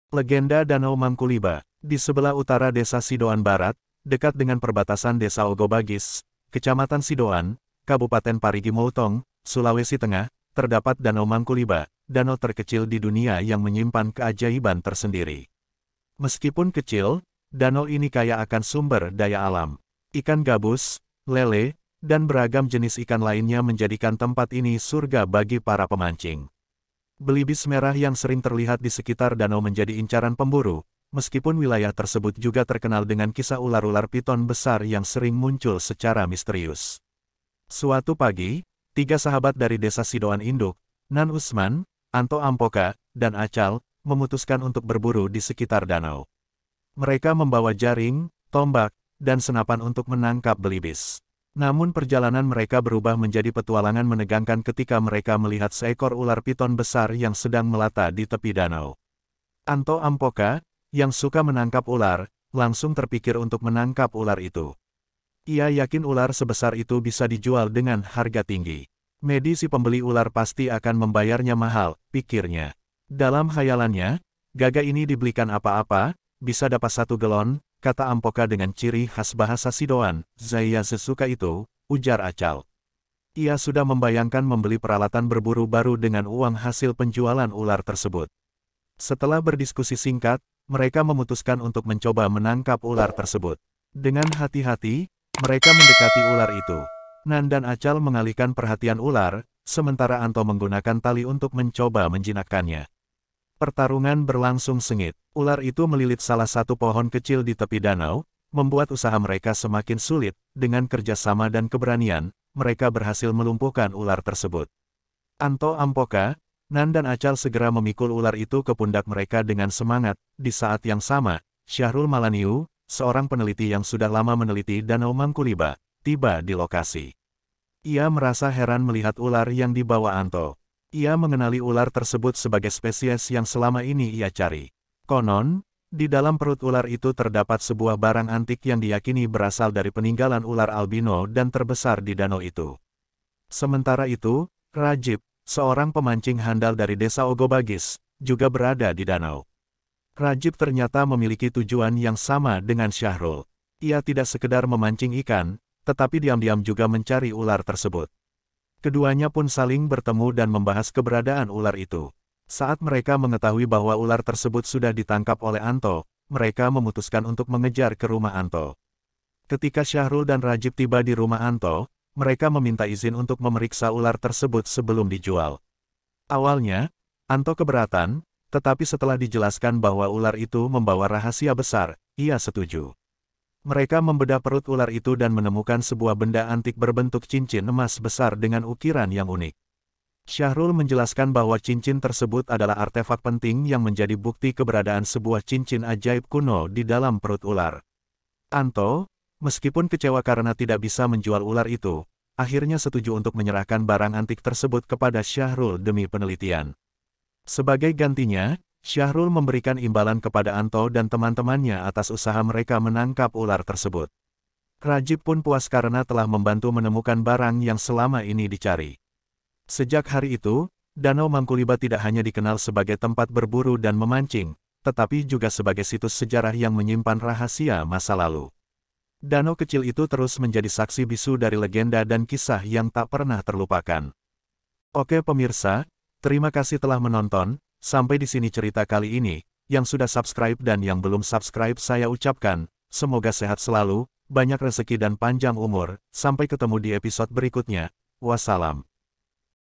Legenda Danau Mangkuliba. Di sebelah utara desa Sidoan Barat, dekat dengan perbatasan desa Ogobagis, Kecamatan Sidoan, Kabupaten Parigi Motong, Sulawesi Tengah, terdapat Danau Mangkuliba, danau terkecil di dunia yang menyimpan keajaiban tersendiri. Meskipun kecil, danau ini kaya akan sumber daya alam. Ikan gabus, lele, dan beragam jenis ikan lainnya menjadikan tempat ini surga bagi para pemancing. Belibis merah yang sering terlihat di sekitar danau menjadi incaran pemburu, meskipun wilayah tersebut juga terkenal dengan kisah ular-ular piton besar yang sering muncul secara misterius. Suatu pagi, 3 sahabat dari desa Sidoan Induk, Nan Usman, Anto Ampoka, dan Acal, memutuskan untuk berburu di sekitar danau. Mereka membawa jaring, tombak, dan senapan untuk menangkap belibis. Namun perjalanan mereka berubah menjadi petualangan menegangkan ketika mereka melihat seekor ular piton besar yang sedang melata di tepi danau. Anto Ampoka, yang suka menangkap ular, langsung terpikir untuk menangkap ular itu. Ia yakin ular sebesar itu bisa dijual dengan harga tinggi. Si pembeli ular pasti akan membayarnya mahal, pikirnya. Dalam khayalannya, gagak ini dibelikan apa-apa, bisa dapat 1 galon, kata Ampoka dengan ciri khas bahasa Sidoan. Saya sesuka itu, ujar Acal. Ia sudah membayangkan membeli peralatan berburu baru dengan uang hasil penjualan ular tersebut. Setelah berdiskusi singkat, mereka memutuskan untuk mencoba menangkap ular tersebut. Dengan hati-hati, mereka mendekati ular itu. Nan dan Acal mengalihkan perhatian ular, sementara Anto menggunakan tali untuk mencoba menjinakkannya. Pertarungan berlangsung sengit. Ular itu melilit salah satu pohon kecil di tepi danau, membuat usaha mereka semakin sulit. Dengan kerjasama dan keberanian, mereka berhasil melumpuhkan ular tersebut. Anto Ampoka, Nan dan Acal segera memikul ular itu ke pundak mereka dengan semangat. Di saat yang sama, Syahrul Malaniu, seorang peneliti yang sudah lama meneliti Danau Mangkuliba, tiba di lokasi. Ia merasa heran melihat ular yang dibawa Anto. Ia mengenali ular tersebut sebagai spesies yang selama ini ia cari. Konon, di dalam perut ular itu terdapat sebuah barang antik yang diyakini berasal dari peninggalan ular albino dan terbesar di danau itu. Sementara itu, Rajib, seorang pemancing handal dari desa Ogobagis, juga berada di danau. Rajib ternyata memiliki tujuan yang sama dengan Syahrul. Ia tidak sekedar memancing ikan, tetapi diam-diam juga mencari ular tersebut. Keduanya pun saling bertemu dan membahas keberadaan ular itu. Saat mereka mengetahui bahwa ular tersebut sudah ditangkap oleh Anto, mereka memutuskan untuk mengejar ke rumah Anto. Ketika Syahrul dan Rajib tiba di rumah Anto, mereka meminta izin untuk memeriksa ular tersebut sebelum dijual. Awalnya, Anto keberatan, tetapi setelah dijelaskan bahwa ular itu membawa rahasia besar, ia setuju. Mereka membedah perut ular itu dan menemukan sebuah benda antik berbentuk cincin emas besar dengan ukiran yang unik. Syahrul menjelaskan bahwa cincin tersebut adalah artefak penting yang menjadi bukti keberadaan sebuah cincin ajaib kuno di dalam perut ular. Anto, meskipun kecewa karena tidak bisa menjual ular itu, akhirnya setuju untuk menyerahkan barang antik tersebut kepada Syahrul demi penelitian. Sebagai gantinya, Syahrul memberikan imbalan kepada Anto dan teman-temannya atas usaha mereka menangkap ular tersebut. Rajib pun puas karena telah membantu menemukan barang yang selama ini dicari. Sejak hari itu, Danau Mangkuliba tidak hanya dikenal sebagai tempat berburu dan memancing, tetapi juga sebagai situs sejarah yang menyimpan rahasia masa lalu. Danau kecil itu terus menjadi saksi bisu dari legenda dan kisah yang tak pernah terlupakan. Oke pemirsa, terima kasih telah menonton. Sampai di sini cerita kali ini. Yang sudah subscribe dan yang belum subscribe saya ucapkan, semoga sehat selalu, banyak rezeki dan panjang umur. Sampai ketemu di episode berikutnya. Wassalam.